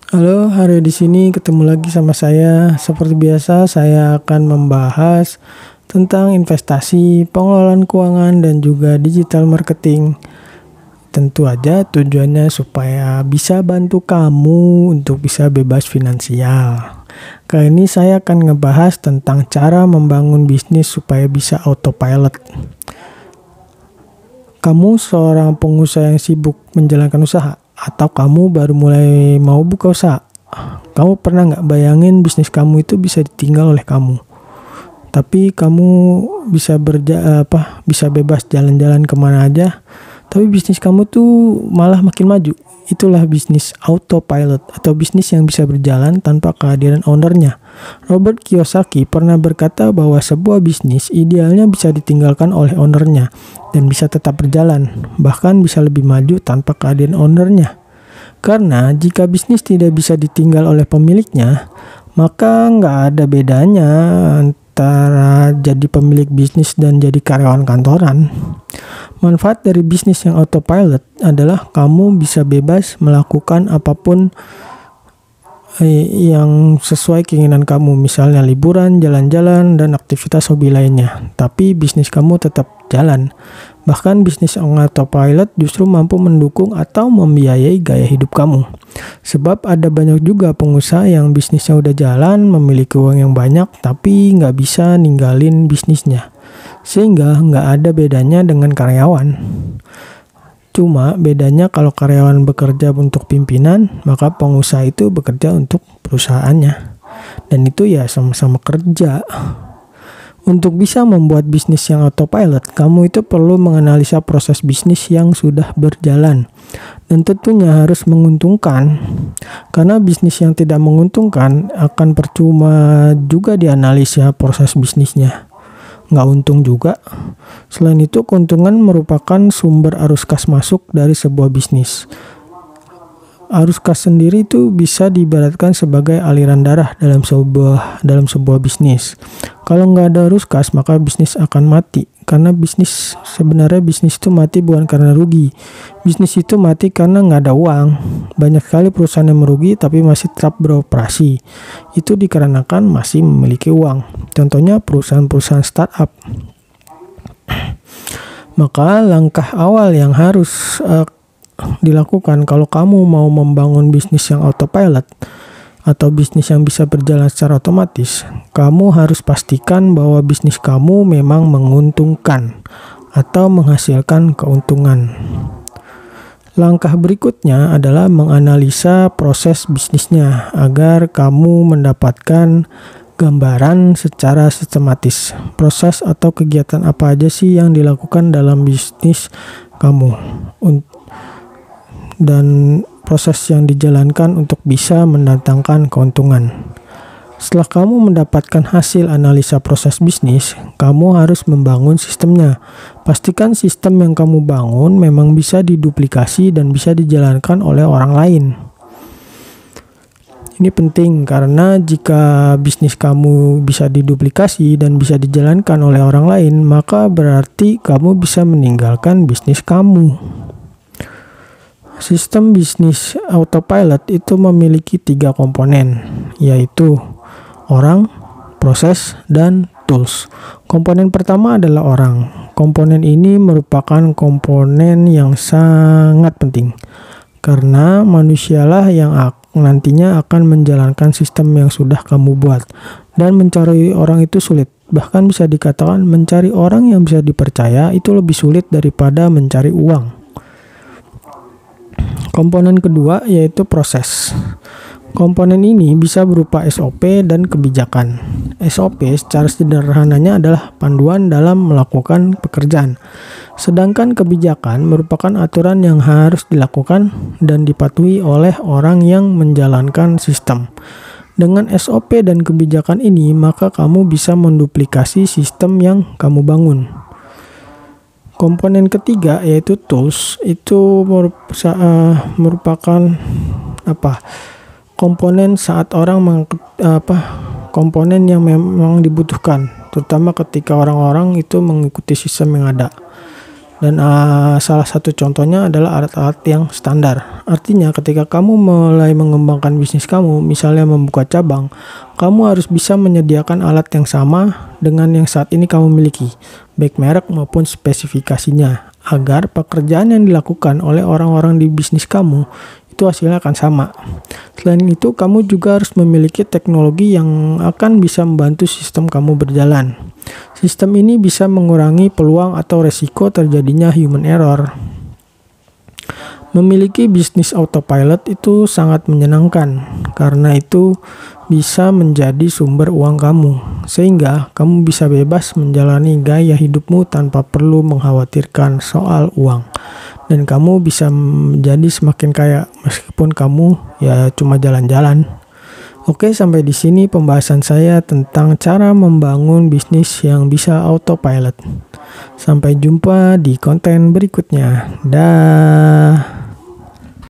Halo, hari di sini ketemu lagi sama saya. Seperti biasa, saya akan membahas tentang investasi, pengelolaan keuangan, dan juga digital marketing. Tentu aja tujuannya supaya bisa bantu kamu untuk bisa bebas finansial. Kali ini saya akan ngebahas tentang cara membangun bisnis supaya bisa autopilot. Kamu seorang pengusaha yang sibuk menjalankan usaha, atau kamu baru mulai mau buka usaha? Kamu pernah nggak bayangin bisnis kamu itu bisa ditinggal oleh kamu, tapi kamu bisa bebas jalan-jalan kemana aja, tapi bisnis kamu tuh malah makin maju. Itulah bisnis autopilot atau bisnis yang bisa berjalan tanpa kehadiran ownernya. Robert Kiyosaki pernah berkata bahwa sebuah bisnis idealnya bisa ditinggalkan oleh ownernya dan bisa tetap berjalan, bahkan bisa lebih maju tanpa kehadiran ownernya. Karena jika bisnis tidak bisa ditinggal oleh pemiliknya, maka nggak ada bedanya antara jadi pemilik bisnis dan jadi karyawan kantoran. Manfaat dari bisnis yang autopilot adalah kamu bisa bebas melakukan apapun yang sesuai keinginan kamu, misalnya liburan, jalan-jalan, dan aktivitas hobi lainnya. Tapi bisnis kamu tetap jalan. Bahkan bisnis on autopilot justru mampu mendukung atau membiayai gaya hidup kamu. Sebab ada banyak juga pengusaha yang bisnisnya udah jalan, memiliki uang yang banyak, tapi nggak bisa ninggalin bisnisnya. Sehingga nggak ada bedanya dengan karyawan. Cuma bedanya kalau karyawan bekerja untuk pimpinan, maka pengusaha itu bekerja untuk perusahaannya. Dan itu ya sama-sama kerja. Untuk bisa membuat bisnis yang autopilot, kamu itu perlu menganalisa proses bisnis yang sudah berjalan. Dan tentunya harus menguntungkan. Karena bisnis yang tidak menguntungkan akan percuma juga dianalisa proses bisnisnya. Nggak untung juga. Selain itu, keuntungan merupakan sumber arus kas masuk dari sebuah bisnis. Arus kas sendiri itu bisa diibaratkan sebagai aliran darah dalam sebuah bisnis. Kalau nggak ada arus kas, maka bisnis akan mati. Karena sebenarnya bisnis itu mati bukan karena rugi. Bisnis itu mati karena nggak ada uang. Banyak sekali perusahaan yang merugi tapi masih tetap beroperasi. Itu dikarenakan masih memiliki uang. Contohnya perusahaan-perusahaan startup. Maka langkah awal yang harus dilakukan kalau kamu mau membangun bisnis yang autopilot atau bisnis yang bisa berjalan secara otomatis, kamu harus pastikan bahwa bisnis kamu memang menguntungkan atau menghasilkan keuntungan. Langkah berikutnya adalah menganalisa proses bisnisnya agar kamu mendapatkan gambaran secara sistematis. Proses atau kegiatan apa aja sih yang dilakukan dalam bisnis kamu, dan proses yang dijalankan untuk bisa mendatangkan keuntungan. Setelah kamu mendapatkan hasil analisa proses bisnis, kamu harus membangun sistemnya. Pastikan sistem yang kamu bangun memang bisa diduplikasi dan bisa dijalankan oleh orang lain. Ini penting karena jika bisnis kamu bisa diduplikasi dan bisa dijalankan oleh orang lain, maka berarti kamu bisa meninggalkan bisnis kamu. Sistem bisnis autopilot itu memiliki 3 komponen, yaitu orang, proses, dan tools. Komponen pertama adalah orang. Komponen ini merupakan komponen yang sangat penting, karena manusialah yang nantinya akan menjalankan sistem yang sudah kamu buat. Dan mencari orang itu sulit. Bahkan bisa dikatakan mencari orang yang bisa dipercaya itu lebih sulit daripada mencari uang. Komponen kedua yaitu proses. Komponen ini bisa berupa SOP dan kebijakan. SOP secara sederhananya adalah panduan dalam melakukan pekerjaan. Sedangkan kebijakan merupakan aturan yang harus dilakukan dan dipatuhi oleh orang yang menjalankan sistem. Dengan SOP dan kebijakan ini, maka kamu bisa menduplikasi sistem yang kamu bangun. Komponen ketiga yaitu tools, itu merupakan komponen saat orang komponen yang memang dibutuhkan, terutama ketika orang-orang itu mengikuti sistem yang ada. Dan salah satu contohnya adalah alat-alat yang standar. Artinya ketika kamu mulai mengembangkan bisnis kamu, misalnya membuka cabang, kamu harus bisa menyediakan alat yang sama dengan yang saat ini kamu miliki, baik merek maupun spesifikasinya, agar pekerjaan yang dilakukan oleh orang-orang di bisnis kamu itu hasilnya akan sama. Selain itu, kamu juga harus memiliki teknologi yang akan bisa membantu sistem kamu berjalan. Sistem ini bisa mengurangi peluang atau resiko terjadinya human error. Memiliki bisnis autopilot itu sangat menyenangkan, karena itu bisa menjadi sumber uang kamu, sehingga kamu bisa bebas menjalani gaya hidupmu tanpa perlu mengkhawatirkan soal uang. Dan kamu bisa menjadi semakin kaya meskipun kamu ya cuma jalan-jalan. Oke, sampai di sini pembahasan saya tentang cara membangun bisnis yang bisa autopilot. Sampai jumpa di konten berikutnya. Dah.